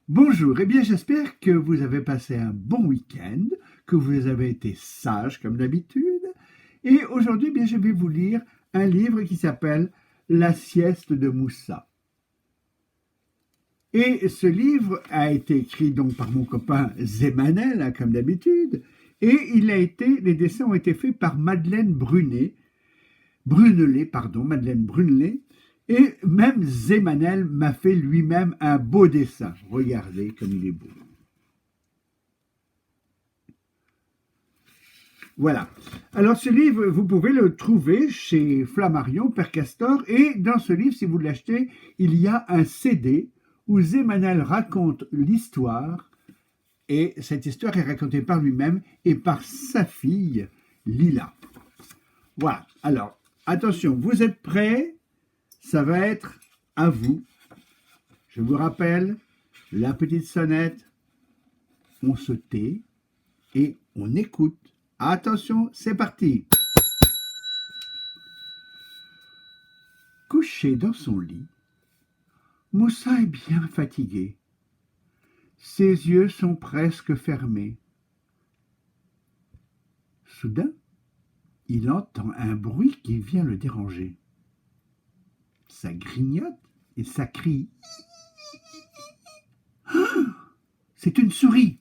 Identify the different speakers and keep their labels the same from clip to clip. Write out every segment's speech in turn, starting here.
Speaker 1: Bonjour, eh bien j'espère que vous avez passé un bon week-end, que vous avez été sage comme d'habitude. Et aujourd'hui, eh bien, je vais vous lire un livre qui s'appelle La sieste de Moussa. Et ce livre a été écrit donc par mon copain Zemanel, hein, comme d'habitude, et les dessins ont été faits par Madeleine Brunelet, et même Zemanel m'a fait lui-même un beau dessin. Regardez comme il est beau. Voilà. Alors ce livre, vous pouvez le trouver chez Flammarion, Père Castor, et dans ce livre, si vous l'achetez, il y a un CD où Zemanel raconte l'histoire, et cette histoire est racontée par lui-même et par sa fille, Lila. Voilà. Alors, attention, vous êtes prêts? Ça va être à vous. Je vous rappelle, la petite sonnette, on se tait et on écoute. Attention, c'est parti. Couché dans son lit, Moussa est bien fatigué. Ses yeux sont presque fermés. Soudain, il entend un bruit qui vient le déranger. Ça grignote et ça crie. C'est une souris.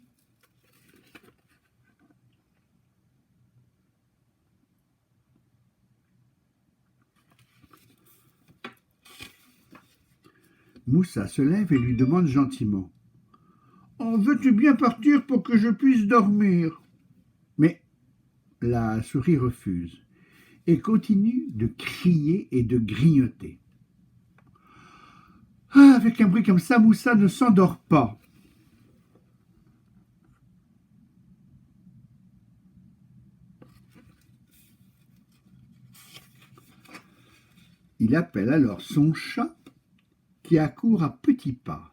Speaker 1: Moussa se lève et lui demande gentiment. En veux-tu bien partir pour que je puisse dormir? Mais la souris refuse et continue de crier et de grignoter. Ah, avec un bruit comme ça, Moussa ne s'endort pas. Il appelle alors son chat qui accourt à petits pas.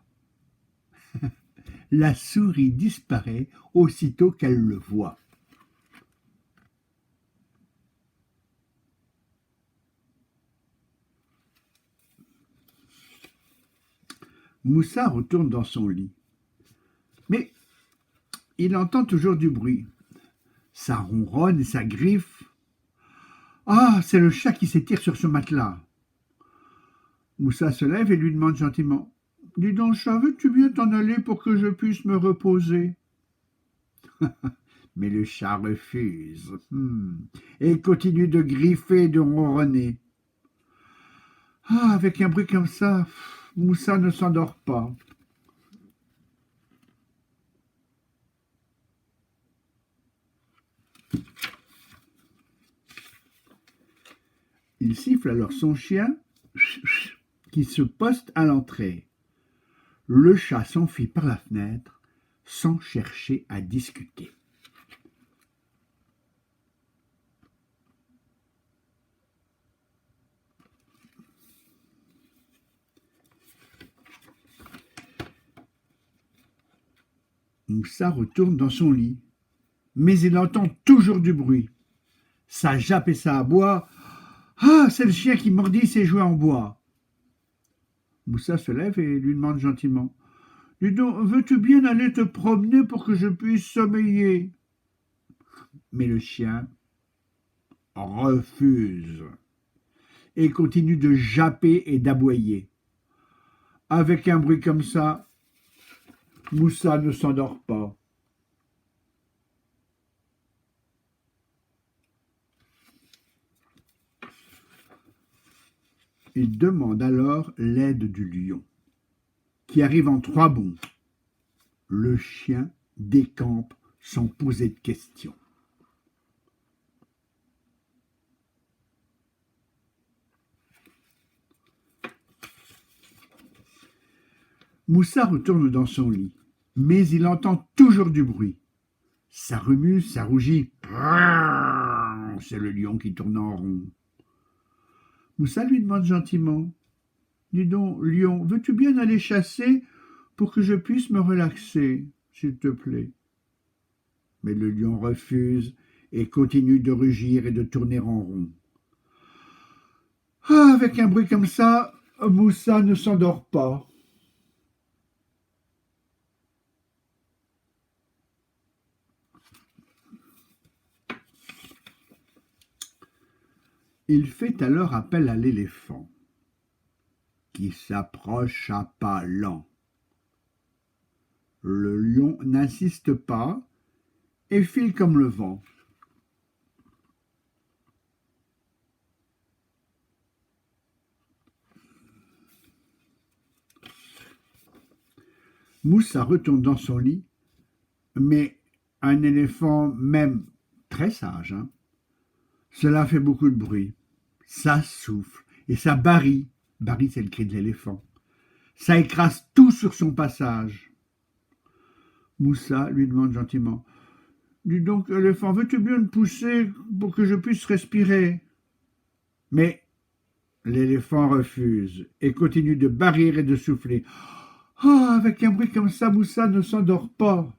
Speaker 1: La souris disparaît aussitôt qu'elle le voit. Moussa retourne dans son lit. Mais il entend toujours du bruit. Ça ronronne et ça griffe. Ah, c'est le chat qui s'étire sur ce matelas. Moussa se lève et lui demande gentiment. Dis donc, chat, veux-tu bien t'en aller pour que je puisse me reposer? Mais le chat refuse. Et il continue de griffer et de ronronner. Ah, avec un bruit comme ça, Moussa ne s'endort pas. Il siffle alors son chien qui se poste à l'entrée. Le chat s'enfuit par la fenêtre sans chercher à discuter. Moussa retourne dans son lit, mais il entend toujours du bruit. Ça jappe et ça aboie. Ah, c'est le chien qui mordit ses jouets en bois. Moussa se lève et lui demande gentiment. Dis donc, veux-tu bien aller te promener pour que je puisse sommeiller? Mais le chien refuse et continue de japper et d'aboyer. Avec un bruit comme ça, Moussa ne s'endort pas. Il demande alors l'aide du lion, qui arrive en 3 bonds. Le chien décampe sans poser de questions. Moussa retourne dans son lit, mais il entend toujours du bruit. Ça remue, ça rougit. C'est le lion qui tourne en rond. Moussa lui demande gentiment. Dis donc, lion, veux-tu bien aller chasser pour que je puisse me relaxer, s'il te plaît? Mais le lion refuse et continue de rugir et de tourner en rond. Ah, avec un bruit comme ça, Moussa ne s'endort pas. Il fait alors appel à l'éléphant, qui s'approche à pas lents. Le lion n'insiste pas et file comme le vent. Moussa retourne dans son lit, mais un éléphant, même très sage, cela fait beaucoup de bruit. Ça souffle et ça barille. Barille, c'est le cri de l'éléphant. Ça écrase tout sur son passage. Moussa lui demande gentiment: dis donc, éléphant, veux-tu bien me pousser pour que je puisse respirer? Mais l'éléphant refuse et continue de barrir et de souffler. Ah, avec un bruit comme ça, Moussa ne s'endort pas.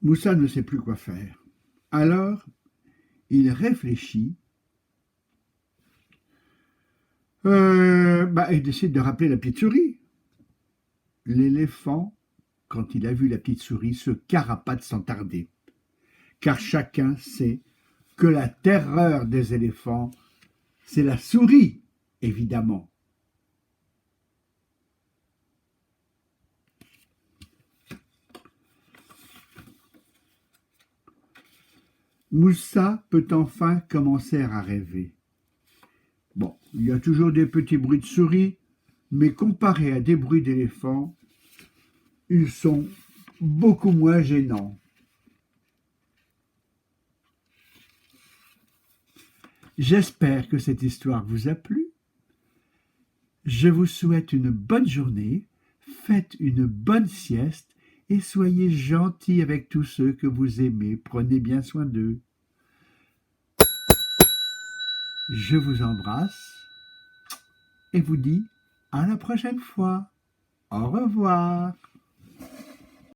Speaker 1: Moussa ne sait plus quoi faire. Alors, il réfléchit et décide de rappeler la petite souris. L'éléphant, quand il a vu la petite souris, se carapate sans tarder. Car chacun sait que la terreur des éléphants, c'est la souris, évidemment. Moussa peut enfin commencer à rêver. Bon, il y a toujours des petits bruits de souris, mais comparés à des bruits d'éléphants, ils sont beaucoup moins gênants. J'espère que cette histoire vous a plu. Je vous souhaite une bonne journée, faites une bonne sieste et soyez gentils avec tous ceux que vous aimez. Prenez bien soin d'eux. Je vous embrasse et vous dis à la prochaine fois. Au revoir.